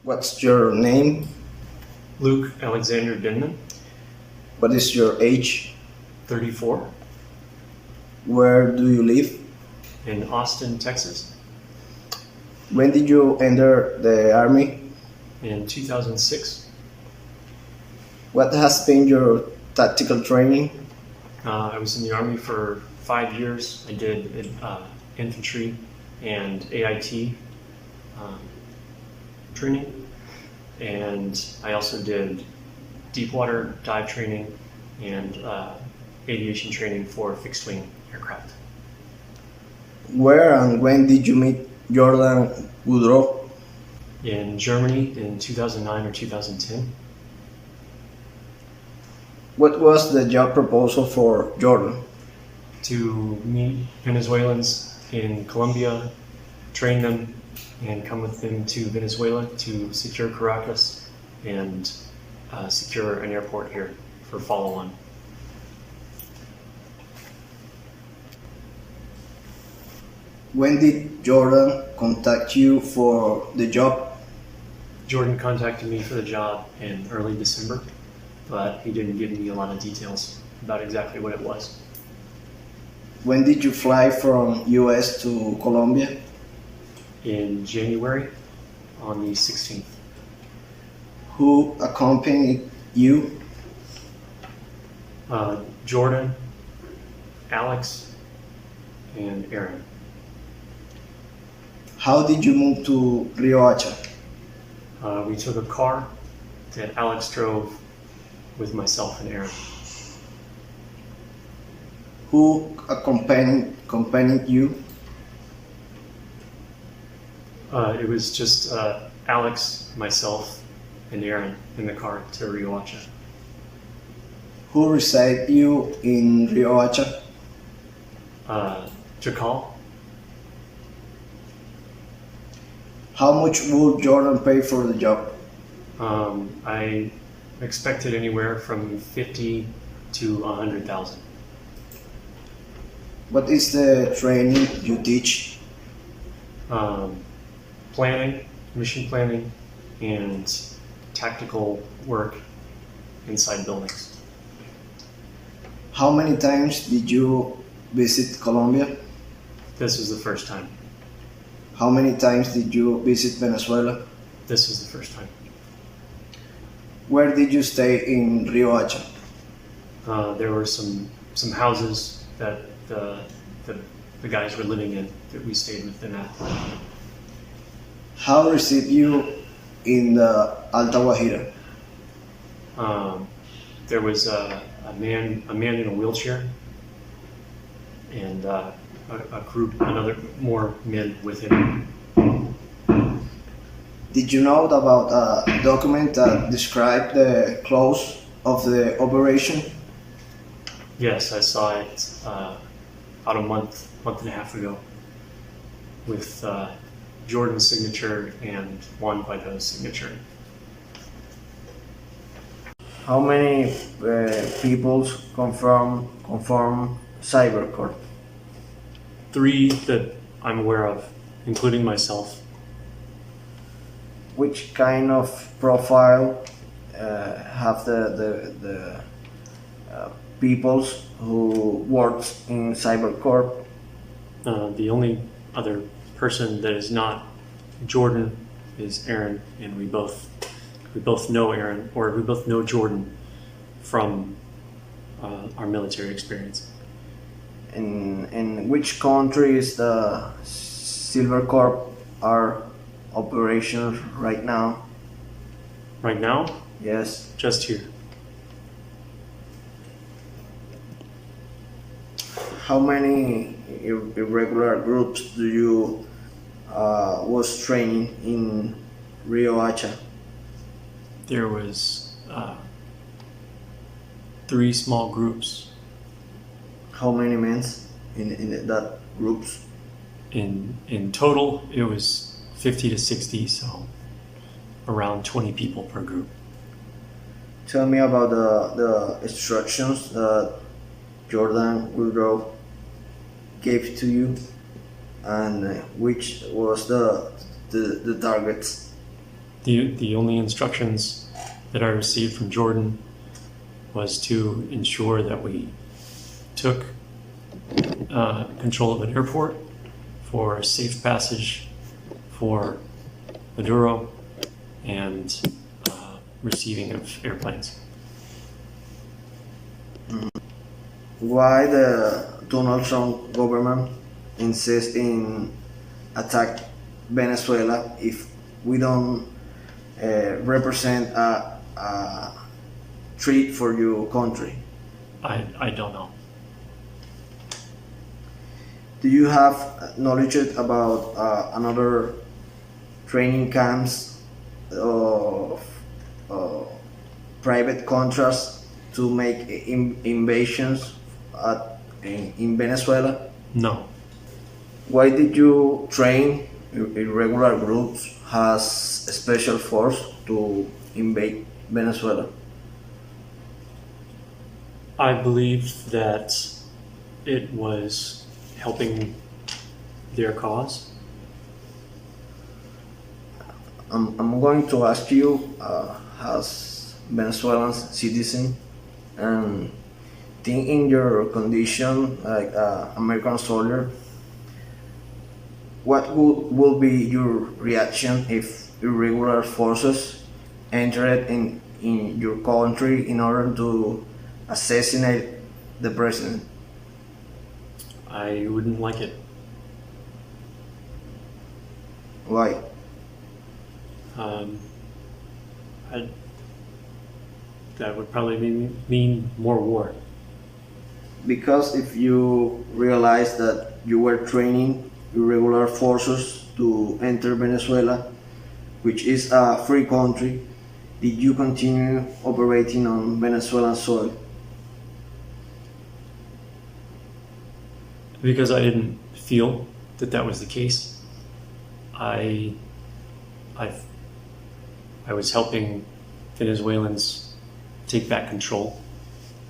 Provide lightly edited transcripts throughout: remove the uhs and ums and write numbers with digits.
What's your name? Luke Alexander Denman, What is your age? 34, Where do you live? in Austin, Texas, When did you enter the army? in 2006. What has been your tactical training? I was in the Army for 5 years. I did infantry and AIT um, training, and I also did deep water dive training and aviation training for fixed wing aircraft. Where and when did you meet Jordan Woodrow? In Germany in 2009 or 2010. What was the job proposal for Jordan? To meet Venezuelans in Colombia, train them, and come with them to Venezuela to secure Caracas and secure an airport here for follow-on. When did Jordan contact you for the job? Jordan contacted me for the job in early December, but he didn't give me a lot of details about exactly what it was. When did you fly from US to Colombia? In January on the 16th. Who accompanied you? Jordan, Alex, and Aaron. How did you move to Riohacha? We took a car that Alex drove with myself and Aaron. Who accompanied you? It was just Alex, myself, and Aaron in the car to Riohacha. Who received you in Riohacha? Jakal. How much would Jordan pay for the job? I expected anywhere from 50 to 100,000. What is the training you teach? Planning, mission planning, and tactical work inside buildings. How many times did you visit Colombia? This was the first time. How many times did you visit Venezuela? This was the first time. Where did you stay in Riohacha? There were some houses that the guys were living in that we stayed with them at. How received you in the Alta Guajira? There was a man in a wheelchair, and a group, more men with him. Did you know about a document that described the close of the operation? Yes, I saw it about a month and a half ago with Jordan's signature and Juan Guaido's signature. How many people conform Cybercorp? 3 that I'm aware of, including myself. Which kind of profile have the peoples who works in Cybercorp? The only other person that is not Jordan is Aaron, and we both know Aaron, or we both know Jordan from our military experience. In which countries the Silver Corp are operations right now? Right now? Yes. Just here. How many irregular groups do you was training in Riohacha? There was 3 small groups. How many men in that groups? In total, it was 50 to 60, so around 20 people per group. Tell me about the instructions that Jordan Woodrow gave to you, and which was the targets. The only instructions that I received from Jordan was to ensure that we took control of an airport for safe passage for Maduro and receiving of airplanes. Why the Donald Trump government insists in attack Venezuela if we don't represent a threat for your country? I don't know. Do you have knowledge about another training camps of private contracts to make invasions in Venezuela? No. Why did you train irregular groups as a special force to invade Venezuela? I believe that it was helping their cause. I'm going to ask you, as Venezuelan citizen, and think in your condition like American soldier, what will be your reaction if irregular forces entered in your country in order to assassinate the president? I wouldn't like it. Why? That would probably mean more war. Because if you realize that you were training irregular forces to enter Venezuela, which is a free country, did you continue operating on Venezuelan soil? Because I didn't feel that was the case. I was helping Venezuelans take back control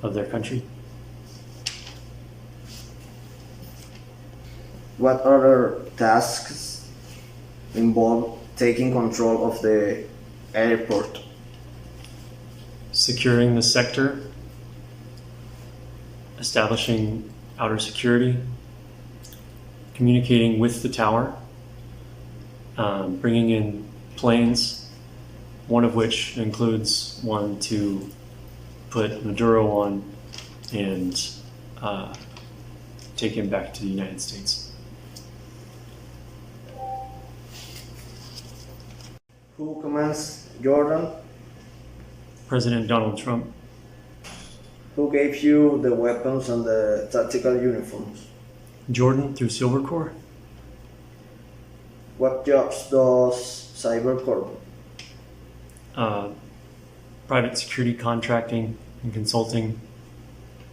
of their country. What other tasks involve taking control of the airport? Securing the sector, establishing outer security, communicating with the tower, bringing in planes, one of which includes one to put Maduro on and take him back to the United States. Who commands Jordan? President Donald Trump. Who gave you the weapons and the tactical uniforms? Jordan through Silver Corps. What jobs does Cyber Corps? Private security contracting and consulting,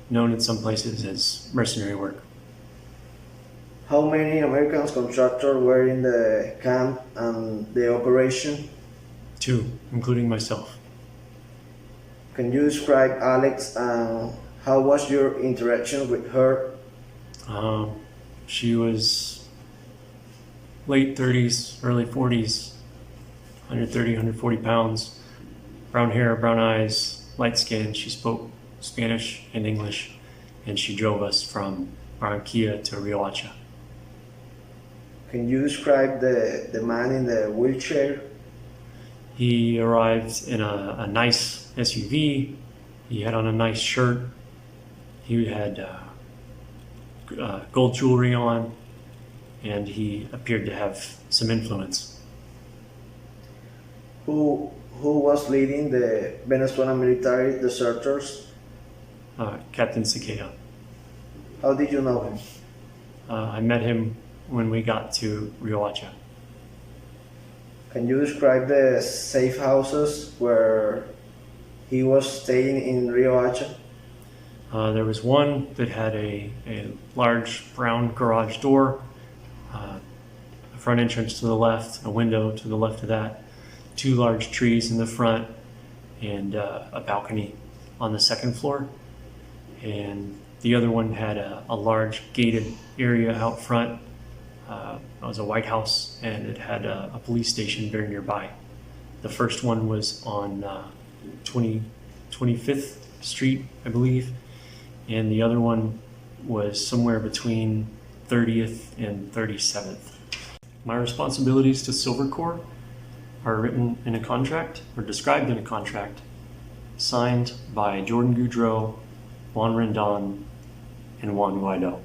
known in some places as mercenary work. How many American contractors were in the camp and the operation? 2, including myself. Can you describe Alex and how was your interaction with her? She was late 30s, early 40s, 130, 140 pounds, brown hair, brown eyes, light skin. She spoke Spanish and English, and she drove us from Barranquilla to Riohacha. Can you describe the man in the wheelchair? He arrived in a nice SUV. He had on a nice shirt. He had gold jewelry on, and he appeared to have some influence. Who was leading the Venezuelan military deserters? Captain Sequeira. How did you know him? I met him when we got to Riohacha. Can you describe the safe houses where he was staying in Riohacha? There was one that had a large brown garage door, a front entrance to the left, a window to the left of that, 2 large trees in the front, and a balcony on the second floor. And the other one had a large gated area out front. It was a White House, and it had a police station very nearby. The first one was on 25th Street, I believe, and the other one was somewhere between 30th and 37th. My responsibilities to Silver Corps are written in a contract, or described in a contract, signed by Jordan Goudreau, Juan Rendon, and Juan Guaido.